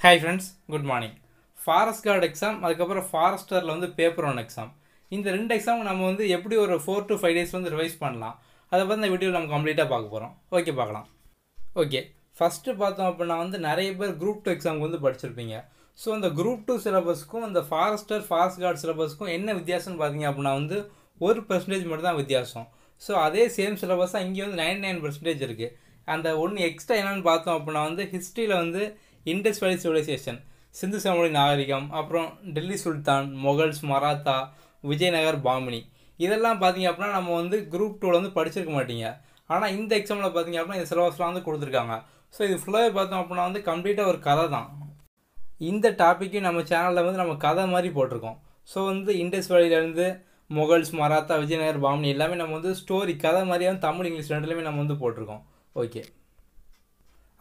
Hi friends, good morning. Forest Guard exam, அதுக்கப்புறம் ஃபாரஸ்டரில் வந்து paper one exam. இந்த ரெண்டு எக்ஸாம் நம்ம வந்து எப்படி ஒரு 4 to 5 days வந்து ரிவைஸ் பண்ணலாம். அதை பற்றி இந்த வீடியோவில் நம்ம கம்ப்ளீட்டாக பார்க்க போகிறோம். ஓகே பார்க்கலாம். ஓகே ஃபஸ்ட்டு பார்த்தோம் அப்படின்னா வந்து நிறைய பேர் குரூப் 2 எக்ஸாமுக்கு வந்து படிச்சிருப்பீங்க. ஸோ அந்த குரூப் 2 சிலபஸ்க்கும் அந்த ஃபாரஸ்ட் கார்டு சிலபஸ்க்கும் என்ன வித்தியாசம்னு பார்த்தீங்க அப்படின்னா வந்து 1% மட்டும் தான் வித்தியாசம். ஸோ அதே சேம் சிலபஸ் தான் இங்கே வந்து 99% இருக்குது. அந்த ஒன்று எக்ஸ்ட்ரா என்னென்னு பார்த்தோம் அப்படின்னா வந்து ஹிஸ்ட்ரியில் வந்து இண்டஸ் வேலி சிவிலைசேஷன், சிந்து சமவெளி நாகரிகம், அப்புறம் டெல்லி சுல்தான், மொகல்ஸ், மராத்தா, விஜயநகர், பாமினி, இதெல்லாம் பார்த்தீங்க அப்படின்னா நம்ம வந்து குரூப் 2ல் வந்து படிச்சிருக்க மாட்டீங்க. ஆனால் இந்த எக்ஸாமில் பார்த்தீங்க அப்படின்னா இந்த சிலபஸ்லாம் வந்து கொடுத்துருக்காங்க. ஸோ இது ஃபுல்லாகவே பார்த்தோம் அப்படின்னா வந்து கம்ப்ளீட்டாக ஒரு கதை தான். இந்த டாப்பிக்கையும் நம்ம சேனலில் வந்து நம்ம கதை மாதிரி போட்டிருக்கோம். ஸோ வந்து இண்டஸ் வேலியிலேருந்து மொகல்ஸ், மராத்தா, விஜயநகர், பாமினி எல்லாமே நம்ம வந்து ஸ்டோரி கதை மாதிரியாக தமிழ் இங்கிலீஷ் ரெண்டுலேயுமே நம்ம வந்து போட்டிருக்கோம். ஓகே,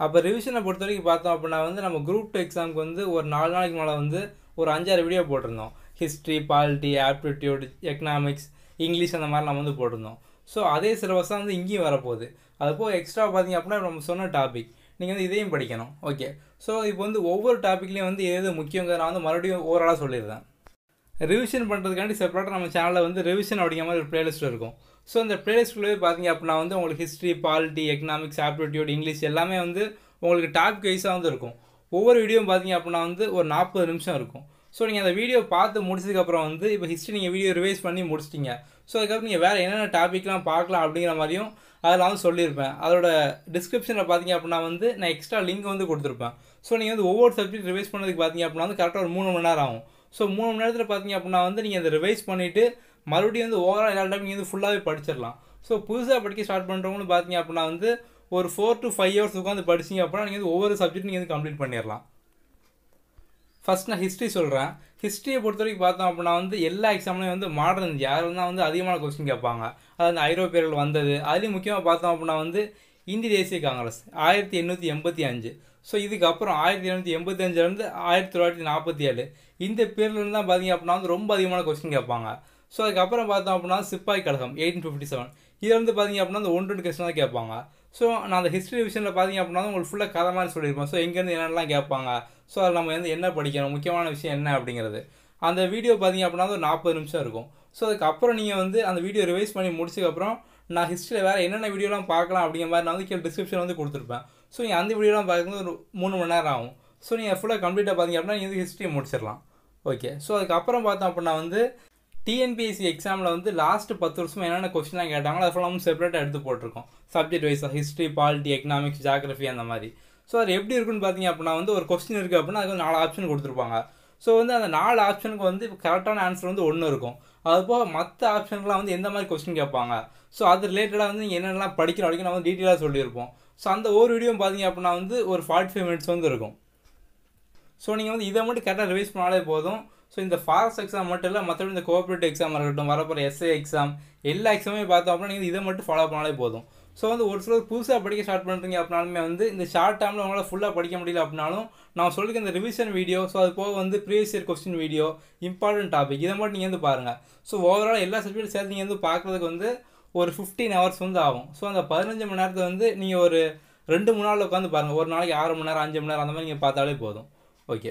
அப்போ ரிவிஷனை பொறுத்த வரைக்கும் பார்த்தோம் அப்படின்னா வந்து நம்ம குரூப் 2 எக்ஸாமுக்கு வந்து ஒரு 4 நாளைக்கு மேலே வந்து ஒரு 5-6 வீடியோ போட்டிருந்தோம். History, polity, aptitude, economics, English அந்த மாதிரி நம்ம வந்து போட்டிருந்தோம். ஸோ அதே சிலபஸ் தான் வந்து இங்கேயும் வரப்போகுது. அதுப்போ எக்ஸ்ட்ரா பார்த்தீங்க அப்படின்னா நம்ம சொன்ன டாபிக் நீங்கள் வந்து இதையும் படிக்கணும். ஓகே, ஸோ இப்போ வந்து ஒவ்வொரு டாப்பிக்லேயும் வந்து எது முக்கியங்கிறத நான் வந்து மறுபடியும் ஓவராலாக சொல்லிடுறேன். ரிவிஷன் பண்ணுறதுக்காண்டி செப்பரேட்டாக நம்ம சேனலில் வந்து ரிவிஷன் அப்படிங்கிற மாதிரி ஒரு பிளேலிஸ்ட் இருக்கும். ஸோ அந்த பிளேலிஸ்ட்குள்ளே பார்த்தீங்க அப்படின்னா வந்து உங்களுக்கு history, polity, economics, aptitude, English எல்லாமே வந்து உங்களுக்கு டாபிக் வைஸாக வந்து இருக்கும். ஒவ்வொரு வீடியோவும் பார்த்தீங்க அப்படின்னா வந்து ஒரு 40 நிமிஷம் இருக்கும். ஸோ நீங்கள் அந்த வீடியோ பார்த்து முடிச்சதுக்கப்புறம் வந்து இப்போ ஹிஸ்ட்ரி நீங்கள் வீடியோ ரிவைஸ் பண்ணி முடிச்சிட்டிங்க. ஸோ அதுக்கப்புறம் நீங்கள் வேறு என்னென்ன டாப்பிக்லாம் பார்க்கலாம் அப்படிங்கிற மாதிரியும் அதில் வந்து சொல்லியிருப்பேன். அதோட டிஸ்கிரிப்ஷனில் பார்த்தீங்க அப்படின்னா வந்து நான் எக்ஸ்ட்ரா லிங்க் வந்து கொடுத்துருப்பேன். ஸோ நீங்கள் வந்து ஒவ்வொரு சப்ஜெக்ட் ரிவைஸ் பண்ணதுக்கு பார்த்தீங்க அப்படின்னா வந்து கரெக்டாக ஒரு 3 மணி நேரம் ஆகும். ஸோ 3 மணி நேரத்தில் பார்த்தீங்க அப்படின்னா வந்து நீங்கள் அதை ரிவைஸ் பண்ணிவிட்டு மறுபடியும் வந்து ஓவரால் எல்லா டைம் நீங்கள் வந்து ஃபுல்லாகவே படிச்சிடலாம். ஸோ புதுசாக படிக்க ஸ்டார்ட் பண்ணுறவங்களும் பார்த்தீங்க அப்படின்னா வந்து ஒரு 4 to 5 hours உட்காந்து படிச்சிங்க அப்படின்னா நீங்கள் வந்து ஒவ்வொரு சப்ஜெக்ட் நீங்கள் வந்து கம்ப்ளீட் பண்ணிடலாம். ஃபஸ்ட் நான் ஹிஸ்ட்ரி சொல்கிறேன். ஹிஸ்ட்ரியை பொறுத்த வரைக்கும் பார்த்தோம் அப்படின்னா வந்து எல்லா எக்ஸாம்லையும் வந்து மாடர்ன் யாரும் தான் வந்து அதிகமான கொஸ்டின் கேட்பாங்க. அது அந்த ஐரோப்பியர்கள் வந்தது. அதுலேயும் முக்கியமாக பார்த்தோம் அப்படின்னா வந்து இந்திய தேசிய காங்கிரஸ் 1885. ஸோ இதுக்கப்புறம் 1785 1947 இந்த பீரியட்லேருந்து தான் பார்த்தீங்க அப்படின்னா வந்து ரொம்ப அதிகமான கொஸ்டின் கேட்பாங்க. ஸோ அதுக்கப்புறம் பார்த்தோம் அப்படின்னா சிப்பாய் கழகம் 1857 இதில் வந்து பார்த்தீங்க அப்படின்னா அந்த 1-2 கொஸ்டின் தான் கேட்பாங்க. ஸோ நான் அந்த ஹிஸ்ட்ரி விஷயத்தில் பார்த்தீங்க அப்படின்னா உங்களுக்கு ஃபுல்லாக கதை மாதிரி சொல்லியிருப்பேன். ஸோ எங்கேருந்து என்னென்னலாம் கேட்பாங்க, ஸோ அதில் நம்ம வந்து என்ன படிக்கணும், முக்கியமான விஷயம் என்ன அப்படிங்கிறது. அந்த வீடியோ பார்த்தீங்க அப்படின்னா ஒரு 40 நிமிஷம் இருக்கும். ஸோ அதுக்கப்புறம் நீங்கள் வந்து அந்த வீடியோ ரிவைஸ் பண்ணி முடிச்சதுக்கப்புறம் நான் ஹிஸ்ட்ரியில் வேறு என்னென்ன வீடியோலாம் பார்க்கலாம் அப்படிங்கிற மாதிரி நான் வந்து கீழே டிஸ்கிரிப்ஷன் வந்து கொடுத்துருப்பேன். ஸோ நீங்கள் அந்த வீடியோலாம் பார்க்கும்போது ஒரு 3 மணி நேரம் ஆகும். ஸோ நீங்கள் ஃபுல்லாக கம்ப்ளீட்டாக பார்த்தீங்க அப்படின்னா நீங்கள் ஹிஸ்ட்ரியை முடிச்சிடலாம். ஓகே, ஸோ அதுக்கப்புறம் பார்த்தோம் அப்படின்னா வந்து டிஎன்பிஎஸ்சி எக்ஸாமில் வந்து லாஸ்ட் 10 வருஷமாக என்னென்ன கொஸ்டின்லாம் கேட்டாங்களோ அதெல்லாம் நம்ம செப்பரேட்டாக எடுத்து போட்டிருக்கோம். சப்ஜெக்ட் வைஸாக ஹிஸ்ட்ரி, பாலிட்டி, எக்கனாமிக்ஸ், ஜியாகிரஃபி அந்த மாதிரி. ஸோ அது எப்படி இருக்குன்னு பார்த்தீங்க அப்படின்னா வந்து ஒரு கொஸ்டின் இருக்குது அப்படின்னா அதுக்கு 4 ஆப்ஷன் கொடுத்துருப்பாங்க. ஸோ வந்து அந்த 4 ஆப்ஷனுக்கு வந்து கரெக்டான ஆன்சர் வந்து 1 இருக்கும். அதுபோக மற்ற ஆப்ஷனுக்குலாம் வந்து எந்த மாதிரி கொஸ்டின் கேட்பாங்க, ஸோ அது ரிலேட்டடாக வந்து நீங்கள் என்னென்னலாம் படிக்கணும் அப்படின்னு நம்ம வந்து டீட்டெயிலாக சொல்லியிருப்போம். ஸோ அந்த ஒரு வீடியோ பார்த்தீங்க அப்படின்னா வந்து ஒரு 45 minutes வந்து இருக்கும். ஸோ நீங்கள் வந்து இதை மட்டும் கரெக்டாக ரிவைஸ் பண்ணாலே போதும். ஸோ இந்த ஃபாரஸ்ட் எக்ஸாம் மட்டும் இல்லை, மற்றபடி இந்த கோஆப்ரேட்டிவ் எக்ஸாம் இருக்கட்டும், வரப்போகிற எஸ்ஏ எக்ஸாம் எல்லா எக்ஸாமே பார்த்தோம் அப்படின்னா நீங்கள் இதை மட்டும் ஃபாலோ பண்ணாலே போதும். ஸோ வந்து ஒரு சிலர் புதுசாக படிக்க ஸ்டார்ட் பண்ணுறீங்க அப்படின்னாலுமே வந்து இந்த ஷார்ட் டைமில் உங்களால் ஃபுல்லாக படிக்க முடியல அப்படின்னாலும் நான் சொல்லிக்க இந்த ரிவிஷன் வீடியோ, ஸோ அது போக வந்து previous year question video, important topic இதை மட்டும் நீங்கள் வந்து பாருங்கள். ஸோ ஓவரால் எல்லா சப்ஜெக்ட் சேர்த்து நீங்கள் வந்து பார்க்குறதுக்கு வந்து ஒரு 15 hours வந்து ஆகும். ஸோ அந்த 15 மணி நேரத்தை வந்து நீங்கள் ஒரு 2-3 நாளில் உட்காந்து பாருங்கள். ஒரு நாளைக்கு 6 மணி நேரம் 5 மணி நேரம் அந்த மாதிரி நீங்கள் பார்த்தாலே போதும். ஓகே,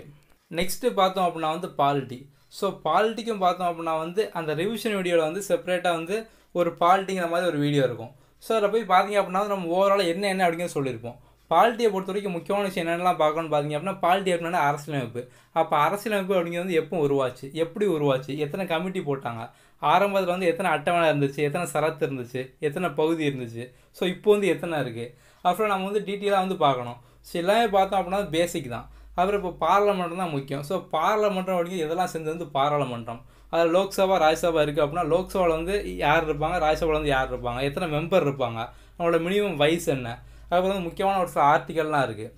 நெக்ஸ்ட்டு பார்த்தோம் அப்படின்னா வந்து பாலிட்டி. ஸோ பாலிட்டிக்கும் பார்த்தோம் அப்படின்னா வந்து அந்த ரிவிஷன் வீடியோவில் வந்து செப்பரேட்டாக வந்து ஒரு பாலிட்டிங்கிற மாதிரி ஒரு வீடியோ இருக்கும். ஸோ அதில் போய் பார்த்தீங்க அப்படின்னா நம்ம ஓவரால் என்ன அப்படிங்கிறது சொல்லியிருப்போம். பாலிட்டியை பொறுத்த வரைக்கும் முக்கியமான விஷயம் என்னென்னலாம் பார்க்கணும்னு பார்த்தீங்க அப்படின்னா பாலிட்டி அப்படின்னா அரசியலமைப்பு. அப்போ அரசியலமைப்பு அப்படிங்கிறது வந்து எப்போ உருவாச்சு, எப்படி உருவாச்சு, எத்தனை கமிட்டி போட்டாங்க, ஆரம்பத்தில் வந்து எத்தனை அட்டவணை இருந்துச்சு, எத்தனை சரத்து இருந்துச்சு, எத்தனை பகுதி இருந்துச்சு, ஸோ இப்போ வந்து எத்தனை இருக்குது, அப்புறம் நம்ம வந்து டீட்டெயிலாக வந்து பார்க்கணும். ஸோ எல்லாமே பார்த்தோம் அப்படின்னா பேசிக் தான். அப்புறம் இப்போ பார்லமெண்ட் தான் முக்கியம். ஸோ பார்லமெண்ட்டம் அப்படிங்கிறது எதெல்லாம் சேர்ந்து வந்து பாராளுமன்றம். அதில் லோக்சபா, ராஜ்யசபா இருக்குது அப்படின்னா லோக்சபாவில் வந்து யார் இருப்பாங்க, ராஜ்யசபாவில் வந்து யார் இருப்பாங்க, எத்தனை மெம்பர் இருப்பாங்க, அவங்களோட மினிமம் வயசு என்ன, அதுக்கப்புறம் வந்து முக்கியமான ஒரு சில ஆர்டிக்கல்லாம் இருக்குது.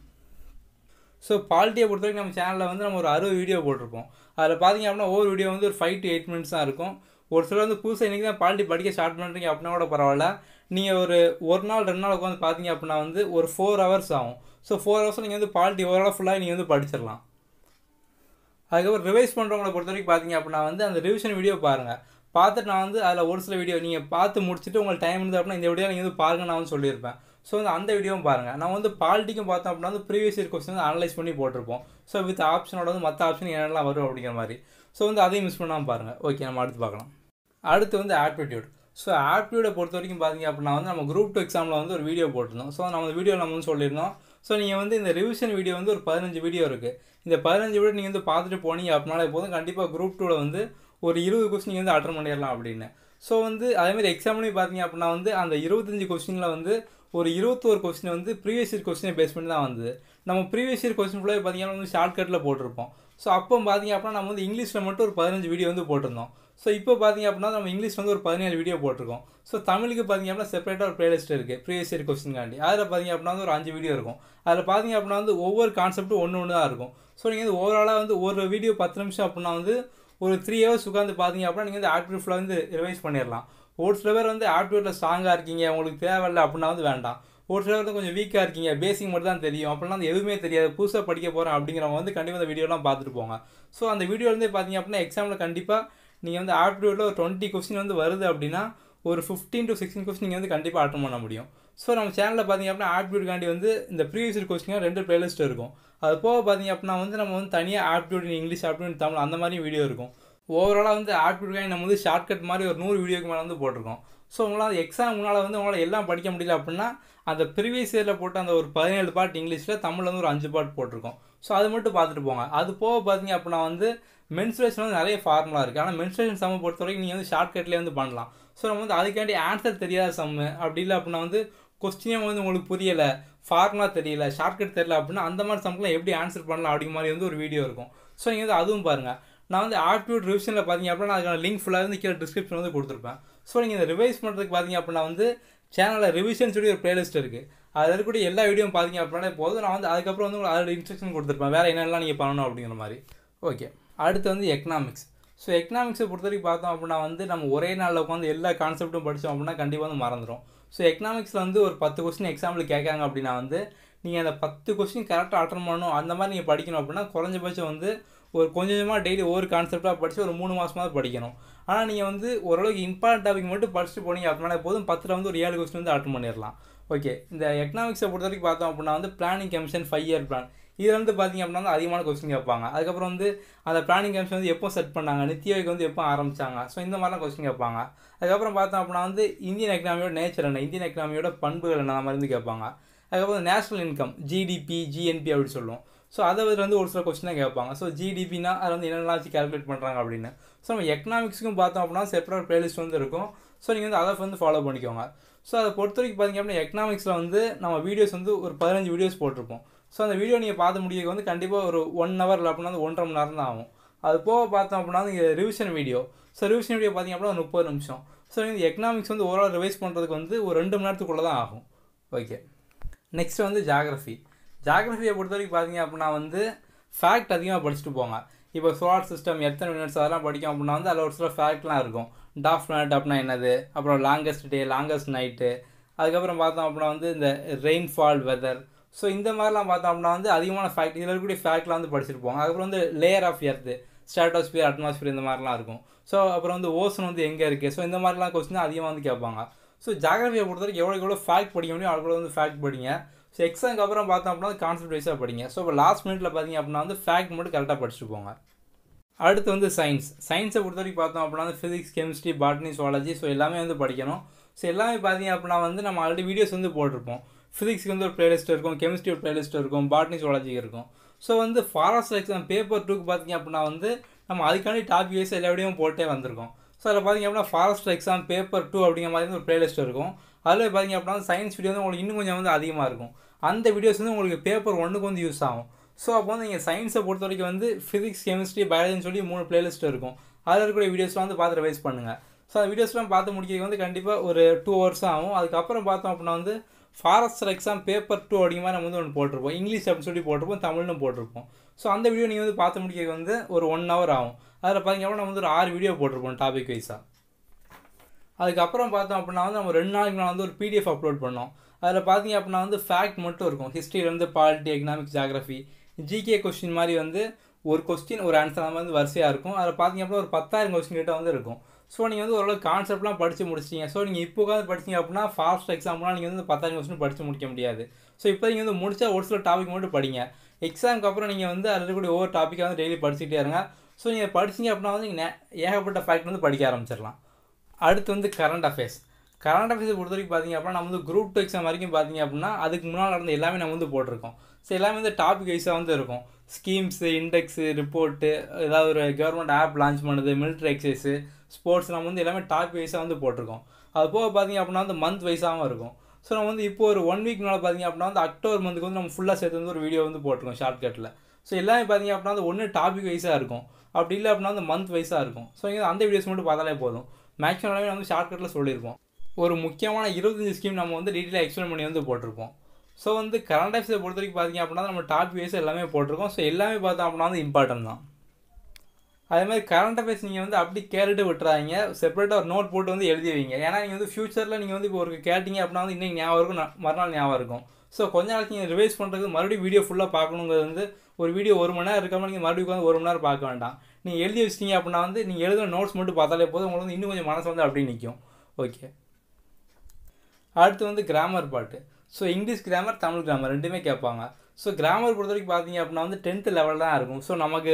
ஸோ பாலிட்டியை பொறுத்த வரைக்கும் நம்ம சேனலில் வந்து நம்ம ஒரு 60 வீடியோ போட்டிருப்போம். அதில் பார்த்தீங்க அப்படின்னா ஒவ்வொரு வீடியோ வந்து ஒரு 5 to 8 minutes தான் இருக்கும். ஒரு சிலர் வந்து புதுசாக இன்றைக்கி தான் பாலிட்டி படிக்க ஸ்டார்ட் பண்ணுறீங்க அப்படின்னா கூட பரவாயில்ல, நீங்கள் ஒரு நாள் 2 நாள் உட்காந்து பார்த்தீங்க அப்படின்னா வந்து ஒரு 4 hours ஆகும். ஸோ 4 hours நீங்கள் வந்து பாலிட்டி ஓவரால் ஃபுல்லாக நீங்கள் வந்து படிச்சிடலாம். அதுக்கப்புறம் ரிவைஸ் பண்ணுறவங்களை பொறுத்த வரைக்கும் பார்த்தீங்க அப்படின்னா வந்து அந்த ரிவிஷன் வீடியோ பாருங்கள். பார்த்துட்டு நான் வந்து அதில் ஒரு சில வீடியோ நீங்கள் பார்த்து முடிச்சுட்டு உங்களுக்கு டைம் இருந்தது அப்படின்னா இந்த வீடியோ நீங்கள் வந்து பாருங்கள் நான் வந்து சொல்லியிருப்பேன். ஸோ வந்து அந்த வீடியோவும் பாருங்கள். நம்ம வந்து பாலிட்டிக்கும் பார்த்தோம் அப்படின்னா வந்து ப்ரீவியஸ் இயர் கொஸ்டின் வந்து அனலைஸ் பண்ணி போட்டிருப்போம். ஸோ வித் ஆப்ஷனோட வந்து மற்ற ஆப்ஷன் என்னெல்லாம் வரும் அப்படிங்கிற மாதிரி. ஸோ வந்து அதையும் மிஸ் பண்ணாமல் பாருங்கள். ஓகே, நம்ம அடுத்து பார்க்கலாம். அடுத்து வந்து ஆப்டிடியூட். ஸோ ஆப்டிடியூடை பொறுத்த வரைக்கும் பார்த்தீங்க அப்படின்னா வந்து நம்ம குரூப் 2 எக்ஸாமில் வந்து ஒரு வீடியோ போட்டிருந்தோம். ஸோ நம்ம வீடியோ நம்ம வந்து சொல்லியிருந்தோம். ஸோ நீங்கள் வந்து இந்த ரிவிஷன் வீடியோ வந்து ஒரு 15 வீடியோ இருக்குது. இந்த 15 வீடியோ நீங்கள் வந்து பார்த்துட்டு போனீங்க அப்படின்னாலே போதும், கண்டிப்பாக குரூப் 2ல் வந்து ஒரு 20 கொஸ்டின் நீங்கள் வந்து அட்டன் பண்ணிடலாம் அப்படின்னு. ஸோ வந்து அதேமாதிரி எக்ஸாம்லேயும் பார்த்தீங்க அப்படின்னா வந்து அந்த 25 கொஸ்டினில் வந்து ஒரு 21 கொஸ்டின் வந்து ப்ரீவியஸ் இயர் கொஸ்டினை பேஸ் பண்ணி தான் வந்தது. நம்ம ப்ரீவியஸ் இயர் கொஸ்டின் ஃபுல்லாக பார்த்தீங்கன்னா வந்து ஷார்ட்கட்டில் போட்டிருப்போம். ஸோ அப்போ பார்த்தீங்க அப்படின்னா நம்ம வந்து இங்கிலீஷில் மட்டும் ஒரு 15 வீடியோ வந்து போட்டிருந்தோம். ஸோ இப்போ பார்த்தீங்க அப்படின்னா நம்ம இங்கிலீஷ் வந்து ஒரு 17 வீடியோ போட்டிருக்கோம். ஸோ தமிழுக்கு பார்த்தீங்க அப்படின்னா செப்பரேட்டாக ஒரு பிளேலிஸ்ட் இருக்குது ப்ரீவியஸ் இயர் கொஸ்டின்காண்டி. அதில் பார்த்தீங்க அப்படின்னா வந்து ஒரு 5 வீடியோ இருக்கும். அதில் பார்த்தீங்க அப்படின்னா வந்து ஒவ்வொரு கான்செப்ட்டும் ஒன்று தான் இருக்கும். ஸோ நீங்கள் வந்து ஓவராலாக வந்து ஒரு வீடியோ 10 நிமிஷம் அப்படின்னா வந்து ஒரு 3 ஹவர்ஸ் உட்காந்து பார்த்தீங்க அப்படின்னா நீங்கள் வந்து ஆப்டிடியூட் ஃபுல்லாக வந்து ரிவைஸ் பண்ணிடலாம். ஒரு சில பேர் வந்து ஆப்டிடியூட்டில் ஸ்ட்ராங்காக இருக்கீங்க, உங்களுக்கு தேவையில்லை அப்படின்னா வந்து வேண்டாம். ஒரு சிலர் வந்து கொஞ்சம் வீக்காக இருக்கீங்க, பேசிக் மட்டும் தான் தெரியும் அப்படின்னா வந்து எதுவுமே தெரியாது, புதுசாக படிக்க போகிறேன் அப்படிங்கிறவங்க வந்து கண்டிப்பாக அந்த வீடியோலாம் பார்த்துட்டு போங்க. ஸோ அந்த வீடியோலேருந்தே பார்த்தீங்க அப்படின்னா எக்ஸாமில் கண்டிப்பாக நீங்கள் வந்து ஆப்டிடியூட்டில் ஒரு 20 கொஸ்டின் வந்து வருது அப்படின்னா ஒரு 15 to 16 கொஸ்டின் நீங்கள் வந்து கண்டிப்பாக அட்டன் பண்ண முடியும். ஸோ நம்ம சேனலில் பார்த்தீங்க அப்படின்னா ஆப்டிடியூட்காண்டி வந்து இந்த ப்ரீவியஸ் இயர் கொஸ்டினாக 2 பிளேலிஸ்ட் இருக்கும். அது போக பார்த்தீங்க அப்படின்னா வந்து நம்ம வந்து தனியாக aptitude in English, aptitude Tamil அந்த மாதிரி வீடியோ இருக்கும். ஓவராலாக வந்து ஆப்டிடியூட்காண்டி நம்ம வந்து ஷார்ட்கட் மாதிரி ஒரு 100 வீடியோக்கு மேலே வந்து போட்டிருக்கோம். ஸோ உங்களால் எக்ஸாம் முன்னால் வந்து உங்களால் எல்லாம் படிக்க முடியல அப்படின்னா அந்த ப்ரீவியஸ் இயரில் போட்ட அந்த ஒரு 17 பார்ட் இங்கிலீஷில், தமிழில் வந்து ஒரு 5 பார்ட் போட்டிருக்கோம். ஸோ அது மட்டும் பார்த்துட்டு போங்க. அது போக பார்த்தீங்க அப்படின்னா வந்து மென்சுரேஷன் வந்து நிறைய ஃபார்முலா இருக்குது. ஆனால் மென்சுரேஷன் சம்மை பொறுத்த வரைக்கும் நீங்கள் வந்து ஷார்ட்கட்லேயே வந்து பண்ணலாம். ஸோ நம்ம வந்து அதுக்காண்டி ஆன்சர் தெரியாத சம்மு அப்படி இல்லை அப்படின்னா வந்து கொஸ்டினே வந்து உங்களுக்கு புரியலை, ஃபார்முலா தெரியல, ஷார்ட்கட் தெரியல அப்படின்னா அந்த மாதிரி சம்க்குலாம் எப்படி ஆன்சர் பண்ணலாம் அப்படிங்கிற மாதிரி வந்து ஒரு வீடியோ இருக்கும். ஸோ நீங்கள் வந்து அதுவும் பாருங்கள். நான் வந்து ஆப்டிடியூட் ரிவிஷனில் பார்த்தீங்க அப்படின்னா அதுக்கான லிங்க் ஃபுல்லாக வந்து கீழே டிஸ்கிரிப்ஷன் வந்து கொடுத்துருப்பேன். ஸோ நீங்கள் இந்த ரிவைஸ் பண்ணுறதுக்கு பார்த்தீங்க அப்படின்னா வந்து சேனலில் ரிவிஷன் சொல்லி ஒரு பிளேலிஸ்ட் இருக்குது. அதில் இருக்கக்கூடிய எல்லா வீடியோவும் பார்த்தீங்க அப்படின்னா போதும். நான் வந்து அதுக்கப்புறம் வந்து உங்களுக்கு அதில் இன்ஸ்ட்ரக்ஷன் கொடுத்துருப்பேன், வேறு என்னெல்லாம் நீங்கள் பண்ணணும் அப்படிங்கிற மாதிரி. ஓகே, அடுத்து வந்து எக்கனாமிக்ஸ். ஸோ எக்கனாமிக்ஸை பொறுத்த வரைக்கும் பார்த்தோம் அப்படின்னா வந்து நம்ம ஒரே நாளில் உட்காந்து எல்லா கான்செப்ட்டும் படித்தோம் அப்படின்னா கண்டிப்பாக வந்து மறந்துடும். ஸோ எக்கனாமிக்ஸில் வந்து ஒரு 10 கொஸ்டின் எக்ஸாம்பிள் கேட்காங்க அப்படின்னா வந்து நீங்கள் அந்த 10 கொஸ்டின் கரெக்டாக அட்டன் பண்ணணும். அந்த மாதிரி நீங்கள் படிக்கணும் அப்படின்னா குறைஞ்சபட்சம் வந்து ஒரு கொஞ்சமாக டெய்லி ஒவ்வொரு கான்செப்டாக படித்து ஒரு 3 மாதமாக படிக்கணும். ஆனால் நீங்கள் வந்து ஓரளவுக்கு இம்பார்ட்டன்ட் டாபிக் மட்டும் படிச்சுட்டு போனீங்க அப்படின்னா போதும், 10ல் வந்து ஒரு 7 கொஸ்டின் வந்து அட்டன் பண்ணிடலாம். ஓகே, இந்த எக்கனாமிக்ஸை பொறுத்த வரைக்கும் பார்த்தோம் அப்படின்னா வந்து பிளானிங் கமிஷன் 5 இயர் பிளான் இதில் வந்து பார்த்தீங்க அப்படின்னா வந்து அதிகமான கொஸ்டின் கேட்பாங்க. அதுக்கப்புறம் வந்து அந்த பிளானிங் கமிஷன் வந்து எப்போ செட் பண்ணாங்க, நித்தி ஆயோக் வந்து எப்போ ஆரம்பித்தாங்க, ஸோ இந்த மாதிரிலாம் கொஸ்டின் கேட்பாங்க. அதுக்கப்புறம் பார்த்தோம் அப்படின்னா வந்து இந்தியன் எக்கனாமியோட நேச்சர் என்ன, இந்தியன் எக்கனாமியோட பண்புகள் என்ன, அந்த மாதிரி வந்து கேட்பாங்க. அதுக்கப்புறம் நேஷனல் இன்கம், ஜிடிபி, ஜிஎன்பி அப்படி சொல்லுவோம். ஸோ அதை வந்து ஒரு சில கொஸ்டின் தான் கேட்பாங்க. ஸோ ஜிடிபினா அதை வந்து என்னெல்லாம் வச்சு கேல்குலேட் பண்ணுறாங்க அப்படின்னு. ஸோ நம்ம எக்கனாமிக்ஸுக்கும் பார்த்தோம் அப்படின்னா செப்பரேட் பிளேலிஸ்ட் வந்து இருக்கும். ஸோ நீங்கள் வந்து அதை வந்து ஃபாலோ பண்ணிக்கோங்க. ஸோ அதை பொறுத்த வரைக்கும் பார்த்தீங்க அப்படின்னா எக்கனாமிக்ஸில் வந்து நம்ம வீடியோஸ் வந்து ஒரு 15 வீடியோஸ் போட்டிருப்போம். ஸோ அந்த வீடியோ நீங்கள் பார்த்து முடிக்க வந்து கண்டிப்பாக ஒரு 1 hour இல்லை அப்படின்னா வந்து 1.5 மணி நேரம் தான் ஆகும். அது போக பார்த்தோம் அப்படின்னா நீங்கள் revision video. So revision video பார்த்தீங்க அப்படின்னா 30 நிமிஷம். ஸோ நீங்கள் எக்கனாமிக்ஸ் வந்து ஓவரால் ரிவைஸ் பண்ணுறதுக்கு வந்து ஒரு 2 மணி நேரத்துக்குள்ளே தான் ஆகும். ஓகே, நெக்ஸ்ட் வந்து ஜாகிரஃபி. ஜாகிரஃபியை பொறுத்த வரைக்கும் பார்த்தீங்க அப்படின்னா வந்து ஃபேக்ட் அதிகமாக படிச்சுட்டு போங்க. இப்போ சோலார் சிஸ்டம் எத்தனை யூனிட்ஸ் அதெல்லாம் படிக்கும் அப்படின்னா வந்து அதில் ஒரு சில ஃபேக்ட்லாம் இருக்கும். டாஃப் பிளானட் அப்படின்னா என்னது, அப்புறம் லாங்கஸ்ட் டே, லாங்கஸ்ட் நைட்டு, அதுக்கப்புறம் பார்த்தோம் அப்படின்னா வந்து இந்த ரெயின்ஃபால், வெதர். ஸோ இந்த மாதிரிலாம் பார்த்தோம் அப்படின்னா வந்து அதிகமான ஃபேக்ட், இதில் இருக்கக்கூடிய ஃபேக்ட்லாம் வந்து படிச்சிருப்போம். அதுக்கப்புறம் வந்து layer of earth, stratosphere, atmosphere, இந்த மாதிரிலாம் இருக்கும். ஸோ அப்புறம் வந்து ஓசன் வந்து எங்கே இருக்குது, ஸோ இந்த மாதிரிலாம் கொஸ்டின் அதிகமாக வந்து கேட்பாங்க. ஸோ ஜாகிரஃபியை பொறுத்த வரைக்கும் எவ்வளோ ஃபேக்ட் படிக்க முடியும் அவ்வளோ வந்து ஃபேக்ட் படிங்க. ஸோ எக்ஸாமுக்கு அப்புறம் பார்த்தோம் அப்படின்னா கான்செப்ட் வைஸாக படிங்க. ஸோ இப்போ லாஸ்ட் மினிட்ல பார்த்தீங்க அப்படின்னா வந்து ஃபேக்ட் மட்டும் கரெக்டாக படிச்சுட்டு போங்க. அடுத்து வந்து சயின்ஸை பொறுத்த வரைக்கும் பார்த்தோம் அப்படின்னா வந்து physics, chemistry, botany, zoology, so எல்லாமே வந்து படிக்கணும். ஸோ எல்லாமே பார்த்தீங்க அப்படின்னா வந்து நம்ம ஆல்ரெடி வீடியோஸ் வந்து போட்டிருப்போம். ஃபிசிக்ஸ்க்கு வந்து ஒரு பிளேலிஸ்ட் இருக்கும், கெமிஸ்ட்ரி ஒரு பிளேலிஸ்ட் இருக்கும், பாட்னி, சுவாலஜிக்கு இருக்கும். ஸோ வந்து ஃபாரஸ்ட் எக்ஸாம் பேப்பர் 2க்கு பார்த்தீங்க அப்படின்னா வந்து நம்ம அதுக்காண்டி டாபிக் வைஸ் எல்லா வீடியோவும் போட்டே வந்திருக்கோம். ஸோ அதில் பார்த்தீங்க அப்படின்னா ஃபாரஸ்ட் எக்ஸாம் பேப்பர் 2 அப்படிங்கிற மாதிரி வந்து ஒரு பிளேலிஸ்ட் இருக்கும். அதில் பார்த்தீங்க அப்படின்னா சயின்ஸ் வீடியோ வந்து உங்களுக்கு இன்னும் கொஞ்சம் வந்து அதிகமாக இருக்கும். அந்த வீடியோஸ் வந்து உங்களுக்கு பேப்பர் 1க்கு வந்து யூஸ் ஆகும். ஸோ அப்போ வந்து நீங்கள் சயின்ஸை பொறுத்த வரைக்கும் வந்து ஃபிசிக்ஸ், கெமிஸ்ட்ரி, பயாலஜின்னு சொல்லி 3 பிளேலிஸ்ட் இருக்கும். அதில் இருக்கக்கூடிய வீடியோஸ்லாம் வந்து பார்த்து ரிவைஸ் பண்ணுங்கள். ஸோ அந்த வீடியோஸ்லாம் பார்த்து முடிக்கிறது வந்து கண்டிப்பாக ஒரு 2 hours ஆகும். அதுக்கப்புறம் பார்த்தோம் அப்படின்னா வந்து ஃபாரஸ்ட் எக்ஸாம் பேப்பர் 2 அப்படிங்கிற மாதிரி நம்ம வந்து ஒன்று போட்டிருப்போம். இங்கிலீஷ் அப்படின்னு சொல்லி போட்டிருப்போம், தமிழ்னு போட்டிருப்போம். ஸோ அந்த வீடியோ நீங்கள் வந்து பார்த்து முடிக்கிறது வந்து ஒரு 1 hour ஆகும். அதில் பார்த்தீங்க அப்படின்னா நம்ம வந்து ஒரு 6 வீடியோ போட்டிருப்போம் டாபிக் வைஸாக. அதுக்கப்புறம் பார்த்தோம் அப்படின்னா வந்து நம்ம 2 நாளைக்கு நான் வந்து ஒரு PDF அப்லோட் பண்ணோம். அதில் பார்த்தீங்க அப்படின்னா வந்து ஃபேக்ட் மட்டும் இருக்கும். ஹிஸ்ட்ரியிலேருந்து polity, economics, geography, GK question மாதிரி வந்து ஒரு கொஸ்டின் ஒரு ஆன்சர் அந்த மாதிரி வந்து வரிசையாக இருக்கும். அதில் பார்த்தீங்க அப்படின்னா ஒரு 10,000 கொஸ்டின் கிட்ட வந்து இருக்கும். ஸோ நீங்கள் வந்து ஓரளவு கான்செப்ட்லாம் படித்து முடிச்சிட்டிங்க. ஸோ நீங்கள் இப்போ உட்காந்து படிச்சிங்க அப்படின்னா ஃபாஸ்ட் எக்ஸாம்லாம் நீங்கள் வந்து 10,000 கொஸ்டின் படித்து முடிக்க முடியாது. ஸோ இப்போ நீங்கள் வந்து முடிச்சா ஒரு சில டாபிக் மட்டும் படிங்க. எக்ஸாமுக்கு அப்புறம் நீங்கள் வந்து அதில் இருக்கக்கூடிய ஒவ்வொரு டாப்பிக்காக வந்து டெய்லி படிச்சுக்கிட்டே இருங்க. ஸோ நீங்கள் படிச்சிங்க அப்படின்னா வந்து நீங்கள் ஏகப்பட்ட ஃபேக்ட் வந்து படிக்க ஆரம்பிச்சிடலாம். அடுத்து வந்து கரண்ட் அஃபேர்ஸ். கரண்ட் அஃபேர்ஸை பொறுத்த வரைக்கும் பார்த்தீங்க அப்படின்னா நம்ம வந்து குரூப் 2 எக்ஸாம் வரைக்கும் பார்த்தீங்க அப்படின்னா அதுக்கு முன்னால் நடந்த எல்லாமே நம்ம வந்து போட்டிருக்கோம். ஸோ எல்லாமே வந்து டாபிக் வைஸாக வந்து இருக்கும். ஸ்கீம்ஸு, இண்டெக்ஸு, ரிப்போர்ட்டு, ஏதாவது ஒரு கவர்மெண்ட் ஆப் லான்ச் பண்ணுது, மிலிட்ரி எக்ஸைஸு, ஸ்போர்ட்ஸ், நம்ம வந்து எல்லாமே டாபிக் வைஸாக வந்து போட்டிருக்கோம். அது போக பார்த்தீங்க அப்படின்னா வந்து மந்த் வைஸாகவும் இருக்கும். ஸோ நம்ம வந்து இப்போ ஒரு 1 வீக் மேலே பார்த்தீங்க அப்படின்னா வந்து அக்டோபர் மந்த்துக்கு வந்து நம்ம ஃபுல்லாக சேர்த்து வந்து ஒரு வீடியோ வந்து போட்டிருக்கோம் ஷார்ட்கட்டில். ஸோ எல்லாமே பார்த்தீங்க அப்படின்னா வந்து ஒன்று டாபிக் வைஸாக இருக்கும், அப்படி இல்லை அப்படின்னா வந்து மந்த் வைஸாக இருக்கும். ஸோ இங்கே அந்த வீடியோஸ் மட்டும் பார்த்தாலே போதும். மேக்ஸிமம் எல்லாமே நம்ம ஷார்ட்கட்டில் சொல்லியிருப்போம். ஒரு முக்கியமான 25 ஸ்கீம் நம்ம வந்து டீட்டெயிலாக எக்ஸ்பிளைன் பண்ணி வந்து போட்டிருப்போம். ஸோ வந்து கரண்ட் அஃபேர்ஸை பொறுத்த வரைக்கும் பார்த்தீங்க அப்படின்னா நம்ம டாபிக் வைஸ் எல்லாமே போட்டிருக்கோம். ஸோ எல்லாமே பார்த்தோம் அப்படின்னா வந்து இம்பார்ட்டன்ட் தான். அதே மாதிரி கரண்ட் அஃபேர்ஸ் நீங்கள் வந்து அப்படி கேட்டுட்டு விட்டுறாங்க, செப்பரேட்டாக ஒரு நோட் போட்டு வந்து எழுதி வைங்க. ஏன்னா நீங்கள் வந்து ஃபியூச்சரில் நீங்கள் வந்து இப்போ ஒரு கேட்டிங்க அப்படின்னா வந்து இன்னைக்கு ஞாபகம் இருக்கும், மறுநாள் ஞாபகம் இருக்கும். ஸோ கொஞ்ச நாளைக்கு நீங்கள் ரிவைஸ் பண்ணுறதுக்கு மறுபடியும் வீடியோ ஃபுல்லாக பார்க்கணுங்கிறது வந்து ஒரு வீடியோ 1 மணி நேரம் இருக்காமல் நீங்கள் மறுபடியும் வந்து 1 மணி நேரம் பார்க்க வேண்டாம். நீங்கள் எழுதி வச்சிட்டிங்க அப்படின்னா வந்து நீங்கள் எழுதுகிற நோட்ஸ் மட்டும் பார்த்தாலே போதும், உங்களுக்கு வந்து இன்னும் கொஞ்சம் மனசு வந்து அப்படியே நிற்கும். ஓகே, அடுத்து வந்து grammar part. So English grammar, Tamil grammar ரெண்டுமே கேட்பாங்க. ஸோ கிராமர் பொறுத்த வரைக்கும் பார்த்தீங்க அப்படின்னா வந்து 10th லெவல் தான் இருக்கும். ஸோ நமக்கு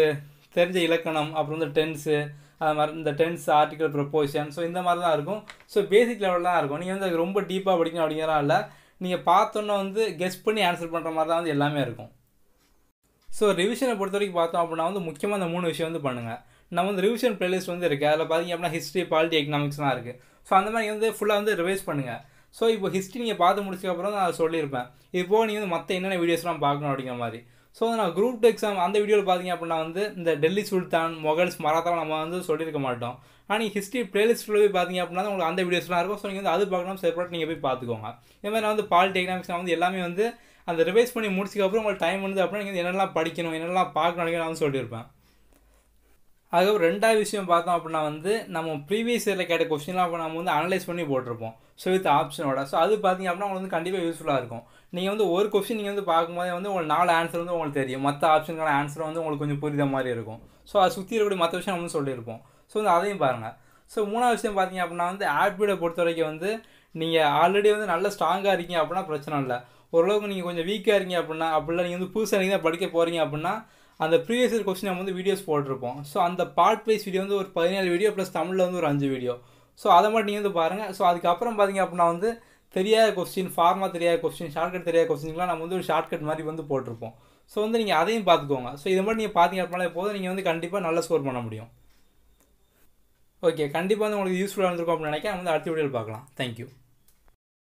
தெரிஞ்ச இலக்கணம், அப்புறம் வந்து டென்ஸு, அது மாதிரி இந்த டென்ஸ், ஆர்டிகல், ப்ரொப்போசிஷன், ஸோ இந்த மாதிரி தான் இருக்கும். ஸோ பேசிக் லெவல் தான் இருக்கும். நீங்கள் வந்து ரொம்ப டீப்பாக படிக்கணும் அப்படிங்கிறதா இல்லை, நீங்கள் பார்த்தோன்னா வந்து கெஸ் பண்ணி ஆன்சர் பண்ணுற மாதிரி தான் வந்து எல்லாமே இருக்கும். ஸோ ரிவிஷனை பொறுத்த வரைக்கும் பார்த்தோம் அப்படின்னா வந்து முக்கியமாக இந்த 3 விஷயம் வந்து பண்ணுங்கள். நம்ம வந்து ரிவிஷன் பிளேலிஸ்ட் வந்து இருக்குது. அதில் பார்த்தீங்க அப்படின்னா ஹிஸ்ட்ரி, பாலிட்டி, எக்கனாமிக்ஸ்லாம் இருக்குது. ஸோ அந்த மாதிரி வந்து ஃபுல்லாக வந்து ரிவைஸ் பண்ணுங்கள். ஸோ இப்போ ஹிஸ்ட்ரி நீங்கள் பார்த்து முடிச்சதுக்கப்புறம் நான் சொல்லியிருப்பேன், இப்போ நீங்கள் வந்து மற்ற என்னென்ன வீடியோஸ்லாம் பார்க்கணும் அப்படிங்கிற மாதிரி. ஸோ நான் குரூப் 2 எக்ஸாம் அந்த வீடியோவில் பார்த்தீங்க அப்படின்னா வந்து இந்த டெல்லி சுல்தான், மொகல்ஸ், மராத்தா நம்ம வந்து சொல்லியிருக்க மாட்டோம். ஆனால் நீங்கள் ஹிஸ்ட்ரி பிளேலிஸ்ட்டில் போய் பார்த்தீங்க அப்படின்னா உங்களுக்கு அந்த வீடியோஸ்லாம் இருக்கும். ஸோ நீங்கள் வந்து அது பார்க்கணும், செப்பரேட் நீங்கள் போய் பார்த்துக்கோங்க. இதே மாதிரி நான் வந்து பாலிட்டி, எக்கனாமிக்ஸ் வந்து எல்லாமே வந்து அந்த ரிவைஸ் பண்ணி முடிச்சதுக்கப்புறம் உங்களுக்கு டைம் வந்து அப்படின்னா நீங்கள் என்னெல்லாம் படிக்கணும், என்னெல்லாம் பார்க்கணும் நான் வந்து சொல்லியிருப்பேன். அதுக்கப்புறம் 2வது விஷயம் பார்த்தோம் அப்படின்னா வந்து நம்ம ப்ரீவியஸ் இயரில் கேட்ட கொஸ்டின்லாம் அப்போ நம்ம வந்து அனலைஸ் பண்ணி போட்டிருப்போம். So with ஆப்ஷனோட. ஸோ அது பார்த்தீங்க அப்படின்னா உங்களுக்கு வந்து கண்டிப்பாக யூஸ்ஃபுல்லாக இருக்கும். நீங்கள் வந்து ஒரு கொஸ்டின் நீங்கள் வந்து பார்க்கும்போது வந்து உங்களுக்கு 4 ஆன்சர் வந்து உங்களுக்கு தெரியும், மற்ற ஆப்ஷனுக்கான ஆன்சர் வந்து உங்களுக்கு கொஞ்சம் புரியுத மாதிரி இருக்கும். ஸோ அதை சுற்றி இருக்கக்கூடிய மற்ற விஷயம் நம்ம வந்து சொல்லியிருப்போம். ஸோ வந்து அதையும் பாருங்கள். ஸோ 3வது விஷயம் பார்த்தீங்க அப்படின்னா வந்து ஆப்டிடியூடை பொறுத்த வரைக்கும் வந்து நீங்கள் ஆல்ரெடி வந்து நல்ல ஸ்ட்ராங்காக இருக்கீங்க அப்படின்னா பிரச்சனை இல்லை. ஓரளவுக்கு நீங்கள் கொஞ்சம் வீக்காக இருக்கீங்க அப்படின்னா, அப்படிலாம் நீங்கள் வந்து புதுசாக நீங்கள் தான் படிக்க போகிறீங்க அப்படின்னா அந்த ப்ரீவியஸ் இயர் கொஸ்டின் நம்ம வந்து வீடியோஸ் போட்டிருப்போம். ஸோ அந்த பார்ட் வைஸ் வீடியோ வந்து ஒரு 17 வீடியோ ப்ளஸ் தமிழில் வந்து ஒரு 5 வீடியோ. ஸோ அதை மட்டும் நீங்கள் வந்து பாருங்கள். ஸோ அதுக்கப்புறம் பார்த்தீங்க அப்படின்னா வந்து தெரியாத கொஸ்டின், ஃபார்மா தெரியாத கொஸ்டின், ஷார்ட்கட் தெரியாத கொஸ்டின்லாம் நம்ம வந்து ஒரு ஷார்ட்கட் மாதிரி வந்து போட்டிருப்போம். ஸோ வந்து நீங்கள் அதையும் பார்த்துக்கோங்க. ஸோ இதை மட்டும் நீங்கள் பார்த்தீங்க அப்படின்னாலே போதும், நீங்கள் வந்து கண்டிப்பாக நல்ல ஸ்கோர் பண்ண முடியும். ஓகே, கண்டிப்பாக வந்து உங்களுக்கு யூஸ்ஃபுல்லாக இருந்திருக்கும் அப்படின்னு நினைக்கிறேன். வந்து அடுத்த வீடியோவில் பார்க்கலாம். தேங்க்யூ.